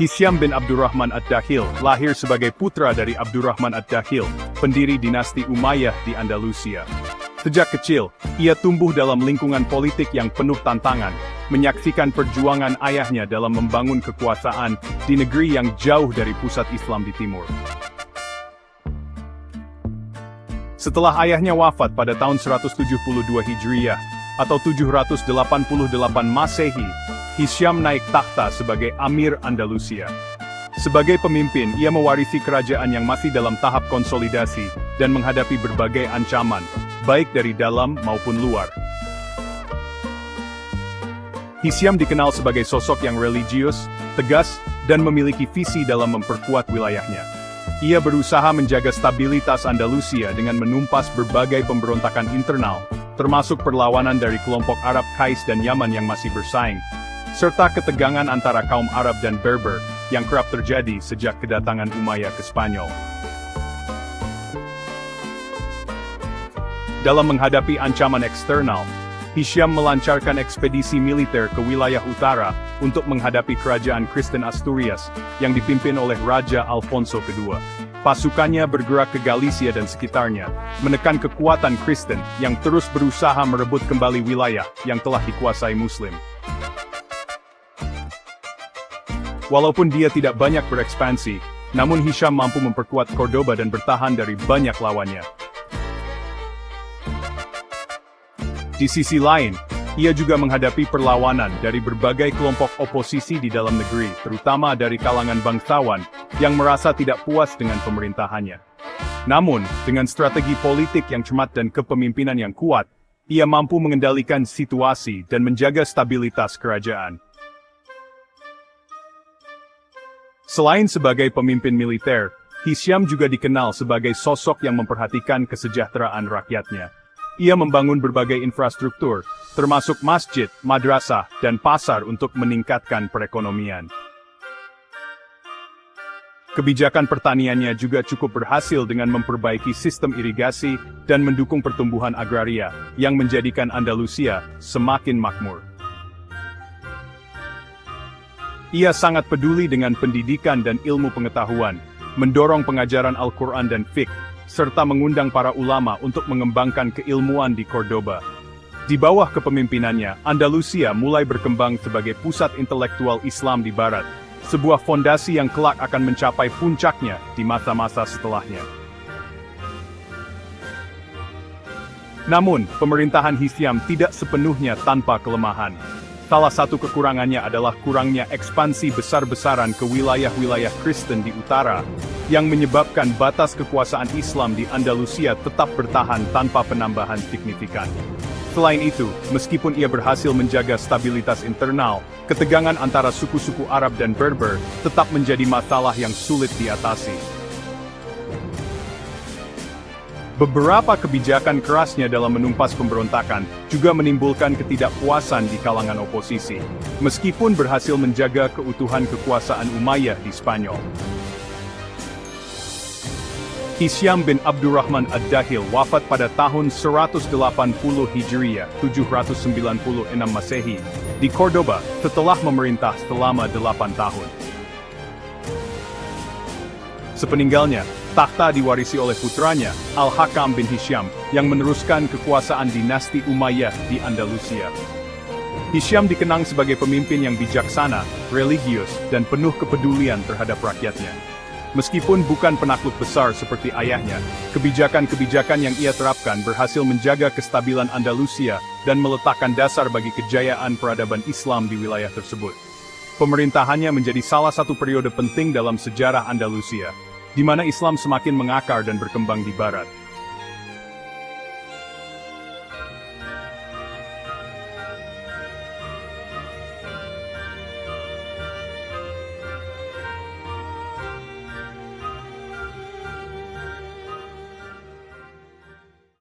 Hisyam bin Abdurrahman ad-Dakhil lahir sebagai putra dari Abdurrahman ad-Dakhil, pendiri dinasti Umayyah di Andalusia. Sejak kecil, ia tumbuh dalam lingkungan politik yang penuh tantangan, menyaksikan perjuangan ayahnya dalam membangun kekuasaan di negeri yang jauh dari pusat Islam di timur. Setelah ayahnya wafat pada tahun 172 Hijriyah, atau 788 Masehi, Hisyam naik takhta sebagai Amir Andalusia. Sebagai pemimpin, ia mewarisi kerajaan yang masih dalam tahap konsolidasi dan menghadapi berbagai ancaman, baik dari dalam maupun luar. Hisyam dikenal sebagai sosok yang religius, tegas, dan memiliki visi dalam memperkuat wilayahnya. Ia berusaha menjaga stabilitas Andalusia dengan menumpas berbagai pemberontakan internal, termasuk perlawanan dari kelompok Arab Qais dan Yaman yang masih bersaing, serta ketegangan antara kaum Arab dan Berber yang kerap terjadi sejak kedatangan Umayyah ke Spanyol. Dalam menghadapi ancaman eksternal, Hisyam melancarkan ekspedisi militer ke wilayah utara untuk menghadapi kerajaan Kristen Asturias yang dipimpin oleh Raja Alfonso II. Pasukannya bergerak ke Galicia dan sekitarnya, menekan kekuatan Kristen yang terus berusaha merebut kembali wilayah yang telah dikuasai Muslim. Walaupun dia tidak banyak berekspansi, namun Hisyam mampu memperkuat Cordoba dan bertahan dari banyak lawannya. Di sisi lain, ia juga menghadapi perlawanan dari berbagai kelompok oposisi di dalam negeri, terutama dari kalangan bangsawan yang merasa tidak puas dengan pemerintahannya. Namun, dengan strategi politik yang cermat dan kepemimpinan yang kuat, ia mampu mengendalikan situasi dan menjaga stabilitas kerajaan. Selain sebagai pemimpin militer, Hisyam juga dikenal sebagai sosok yang memperhatikan kesejahteraan rakyatnya. Ia membangun berbagai infrastruktur, termasuk masjid, madrasah, dan pasar untuk meningkatkan perekonomian. Kebijakan pertaniannya juga cukup berhasil dengan memperbaiki sistem irigasi dan mendukung pertumbuhan agraria, yang menjadikan Andalusia semakin makmur. Ia sangat peduli dengan pendidikan dan ilmu pengetahuan, mendorong pengajaran Al-Quran dan fiqh, serta mengundang para ulama untuk mengembangkan keilmuan di Cordoba. Di bawah kepemimpinannya, Andalusia mulai berkembang sebagai pusat intelektual Islam di Barat, sebuah fondasi yang kelak akan mencapai puncaknya di masa-masa setelahnya. Namun, pemerintahan Hisyam tidak sepenuhnya tanpa kelemahan. Salah satu kekurangannya adalah kurangnya ekspansi besar-besaran ke wilayah-wilayah Kristen di utara, yang menyebabkan batas kekuasaan Islam di Andalusia tetap bertahan tanpa penambahan signifikan. Selain itu, meskipun ia berhasil menjaga stabilitas internal, ketegangan antara suku-suku Arab dan Berber tetap menjadi masalah yang sulit diatasi. Beberapa kebijakan kerasnya dalam menumpas pemberontakan juga menimbulkan ketidakpuasan di kalangan oposisi, meskipun berhasil menjaga keutuhan kekuasaan Umayyah di Spanyol. Hisyam bin Abdurrahman ad-Dakhil wafat pada tahun 180 Hijriyah, 796 Masehi, di Cordoba, setelah memerintah selama 8 tahun. Sepeninggalnya, takhta diwarisi oleh putranya, Al-Hakam bin Hisyam, yang meneruskan kekuasaan dinasti Umayyah di Andalusia. Hisyam dikenang sebagai pemimpin yang bijaksana, religius, dan penuh kepedulian terhadap rakyatnya. Meskipun bukan penakluk besar seperti ayahnya, kebijakan-kebijakan yang ia terapkan berhasil menjaga kestabilan Andalusia dan meletakkan dasar bagi kejayaan peradaban Islam di wilayah tersebut. Pemerintahannya menjadi salah satu periode penting dalam sejarah Andalusia, di mana Islam semakin mengakar dan berkembang di Barat.